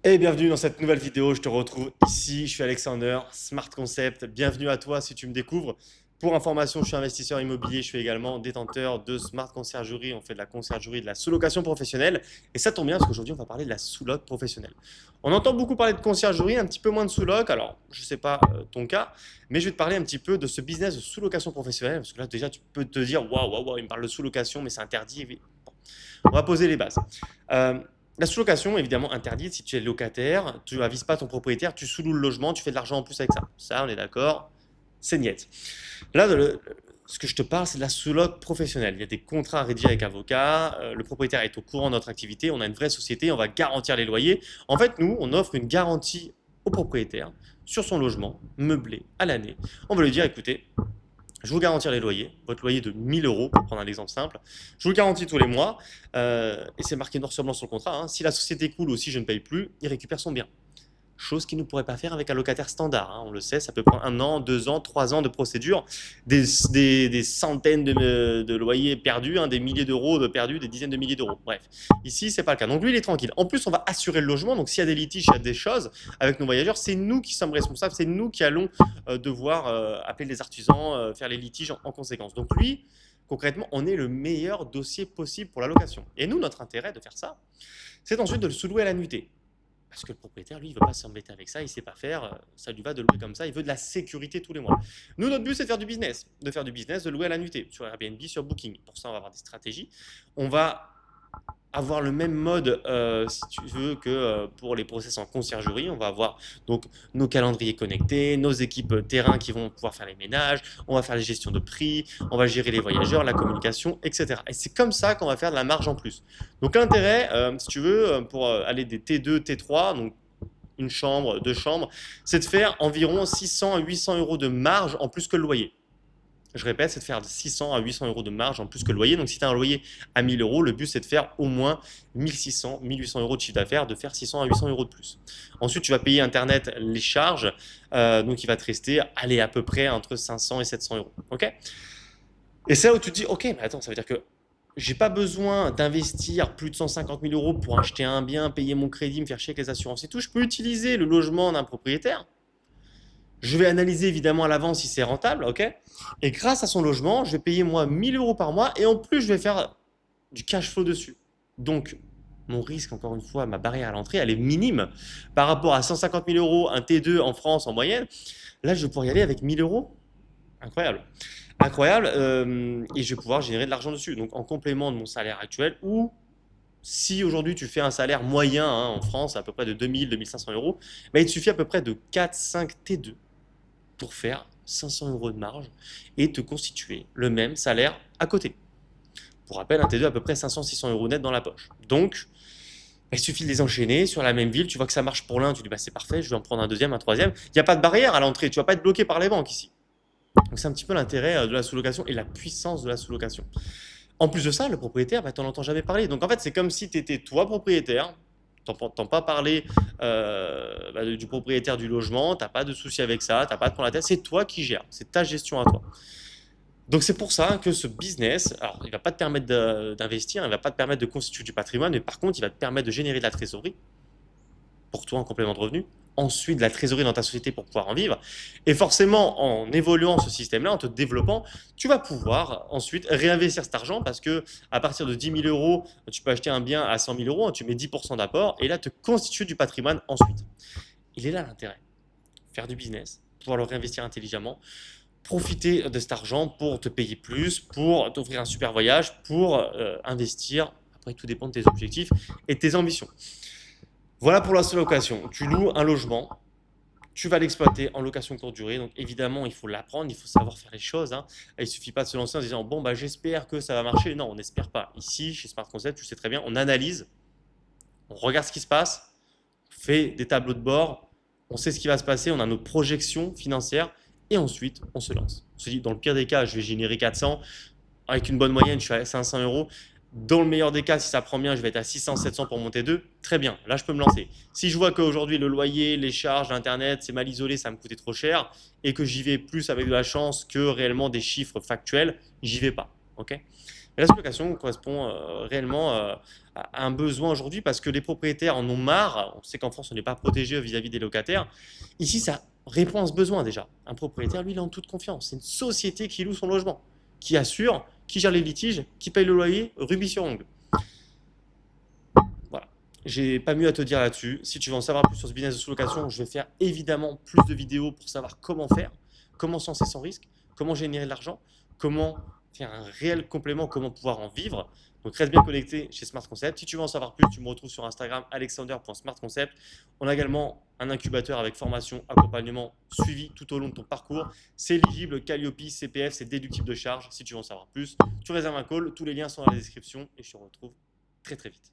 Et bienvenue dans cette nouvelle vidéo, je te retrouve ici, je suis Alexander, Smart Concept, bienvenue à toi si tu me découvres. Pour information, je suis investisseur immobilier, je suis également détenteur de Smart Conciergerie, on fait de la conciergerie, de la sous-location professionnelle. Et ça tombe bien parce qu'aujourd'hui on va parler de la sous-loc professionnelle. On entend beaucoup parler de conciergerie, un petit peu moins de sous-loc, alors je ne sais pas ton cas, mais je vais te parler un petit peu de ce business de sous-location professionnelle, parce que là déjà tu peux te dire, waouh, il me parle de sous-location, mais c'est interdit. Bon, on va poser les bases. Euh, la sous-location, évidemment, interdite si tu es locataire, tu n'avises pas ton propriétaire, tu sous-loues le logement, tu fais de l'argent en plus avec ça. Ça, on est d'accord, c'est niet. Là, ce que je te parle, c'est de la sous-loc professionnelle. Il y a des contrats à rédiger avec avocat, le propriétaire est au courant de notre activité, on a une vraie société, on va garantir les loyers. En fait, nous, on offre une garantie au propriétaire sur son logement meublé à l'année. On va lui dire, écoutez, je vous garantis les loyers, votre loyer de 1000 euros, pour prendre un exemple simple. Je vous le garantis tous les mois, et c'est marqué noir sur blanc sur le contrat. Hein. Si la société coule ou si je ne paye plus, il récupère son bien. Chose qu'il ne pourrait pas faire avec un locataire standard. Hein. On le sait, ça peut prendre 1 an, 2 ans, 3 ans de procédure, des centaines de loyers perdus, hein, des milliers d'euros de perdus, des dizaines de milliers d'euros. Bref, ici, c'est pas le cas. Donc lui, il est tranquille. En plus, on va assurer le logement. Donc s'il y a des litiges, il y a des choses avec nos voyageurs, c'est nous qui sommes responsables, c'est nous qui allons devoir appeler les artisans, faire les litiges en conséquence. Donc lui, concrètement, on est le meilleur dossier possible pour la location. Et nous, notre intérêt de faire ça, c'est ensuite de le sous-louer à la nuitée. Parce que le propriétaire, lui, il ne veut pas s'embêter avec ça, il ne sait pas faire, ça lui va de louer comme ça, il veut de la sécurité tous les mois. Nous, notre but, c'est de faire du business, de louer à la nuitée, sur Airbnb, sur Booking. Pour ça, on va avoir des stratégies. On va avoir le même mode, si tu veux, que pour les process en conciergerie. On va avoir donc nos calendriers connectés, nos équipes terrain qui vont pouvoir faire les ménages, on va faire les gestions de prix, on va gérer les voyageurs, la communication, etc. Et c'est comme ça qu'on va faire de la marge en plus. Donc l'intérêt, si tu veux, pour aller des T2, T3, donc une chambre, deux chambres, c'est de faire environ 600 à 800 euros de marge en plus que le loyer. Je répète, c'est de faire de 600 à 800 euros de marge en plus que le loyer. Donc, si tu as un loyer à 1000 euros, le but, c'est de faire au moins 1600, 1800 euros de chiffre d'affaires, de faire 600 à 800 euros de plus. Ensuite, tu vas payer Internet les charges. Donc, il va te rester, allez, à peu près entre 500 et 700 euros. OK? Et c'est là où tu te dis, OK, mais attends, ça veut dire que j'ai pas besoin d'investir plus de 150 000 euros pour acheter un bien, payer mon crédit, me faire chier avec les assurances et tout. Je peux utiliser le logement d'un propriétaire. Je vais analyser évidemment à l'avance si c'est rentable, ok? Et grâce à son logement, je vais payer moi 1000 euros par mois et en plus, je vais faire du cash flow dessus. Donc, mon risque, encore une fois, ma barrière à l'entrée, elle est minime par rapport à 150 000 euros, un T2 en France en moyenne. Là, je vais pouvoir y aller avec 1000 euros. Incroyable. Incroyable. Et je vais pouvoir générer de l'argent dessus. Donc, en complément de mon salaire actuel ou si aujourd'hui tu fais un salaire moyen hein, en France à peu près de 2000, 2500 euros, bah, il te suffit à peu près de 4-5 T2 pour faire 500 euros de marge et te constituer le même salaire à côté. Pour rappel, un T2 à peu près 500-600 euros net dans la poche. Donc, il suffit de les enchaîner sur la même ville. Tu vois que ça marche pour l'un, tu dis bah, c'est parfait, je vais en prendre un deuxième, un troisième. Il n'y a pas de barrière à l'entrée, tu ne vas pas être bloqué par les banques ici. Donc, c'est un petit peu l'intérêt de la sous-location et la puissance de la sous-location. En plus de ça, le propriétaire, bah, tu n'en entends jamais parler. Donc en fait, c'est comme si tu étais toi propriétaire, tu n'entends pas parler du propriétaire du logement, tu n'as pas de souci avec ça, tu n'as pas de prendre la tête, c'est toi qui gères, c'est ta gestion à toi. Donc c'est pour ça que ce business, alors il ne va pas te permettre d'investir, il ne va pas te permettre de constituer du patrimoine, mais par contre, il va te permettre de générer de la trésorerie pour toi en complément de revenu, ensuite de la trésorerie dans ta société pour pouvoir en vivre. Et forcément, en évoluant ce système-là, en te développant, tu vas pouvoir ensuite réinvestir cet argent parce que à partir de 10 000 euros, tu peux acheter un bien à 100 000 euros, tu mets 10% d'apport et là, te constituer du patrimoine ensuite. Il est là l'intérêt. Faire du business, pouvoir le réinvestir intelligemment, profiter de cet argent pour te payer plus, pour t'offrir un super voyage, pour investir. Après, tout dépend de tes objectifs et de tes ambitions. Voilà pour la sous-location. Tu loues un logement, tu vas l'exploiter en location courte durée. Donc évidemment, il faut l'apprendre, il faut savoir faire les choses. Hein. Il ne suffit pas de se lancer en se disant bon, bah, j'espère que ça va marcher. Non, on n'espère pas. Ici, chez Smart Concept, tu sais très bien, on analyse, on regarde ce qui se passe, on fait des tableaux de bord, on sait ce qui va se passer, on a nos projections financières et ensuite, on se lance. On se dit dans le pire des cas, je vais générer 400. Avec une bonne moyenne, je suis à 500 euros. Dans le meilleur des cas, si ça prend bien, je vais être à 600, 700 pour monter 2. Très bien, là, je peux me lancer. Si je vois qu'aujourd'hui, le loyer, les charges, l'Internet, c'est mal isolé, ça me coûtait trop cher, et que j'y vais plus avec de la chance que réellement des chiffres factuels, j'y vais pas. Ok? Et la sous-location correspond réellement à un besoin aujourd'hui parce que les propriétaires en ont marre. On sait qu'en France, on n'est pas protégé vis-à-vis des locataires. Ici, ça répond à ce besoin déjà. Un propriétaire, lui, il est en toute confiance. C'est une société qui loue son logement, qui assure, qui gère les litiges, qui paye le loyer, rubis sur ongle. Voilà. J'ai pas mieux à te dire là-dessus. Si tu veux en savoir plus sur ce business de sous-location, je vais faire évidemment plus de vidéos pour savoir comment faire, comment se lancer sans risque, comment générer de l'argent, comment faire un réel complément, comment pouvoir en vivre. Donc reste bien connecté chez Smart Concept. Si tu veux en savoir plus, tu me retrouves sur Instagram alexander.smartconcept. On a également un incubateur avec formation, accompagnement, suivi tout au long de ton parcours. C'est éligible, Calliope, CPF, c'est déductible de charge. Si tu veux en savoir plus, tu réserves un call. Tous les liens sont dans la description et je te retrouve très très vite.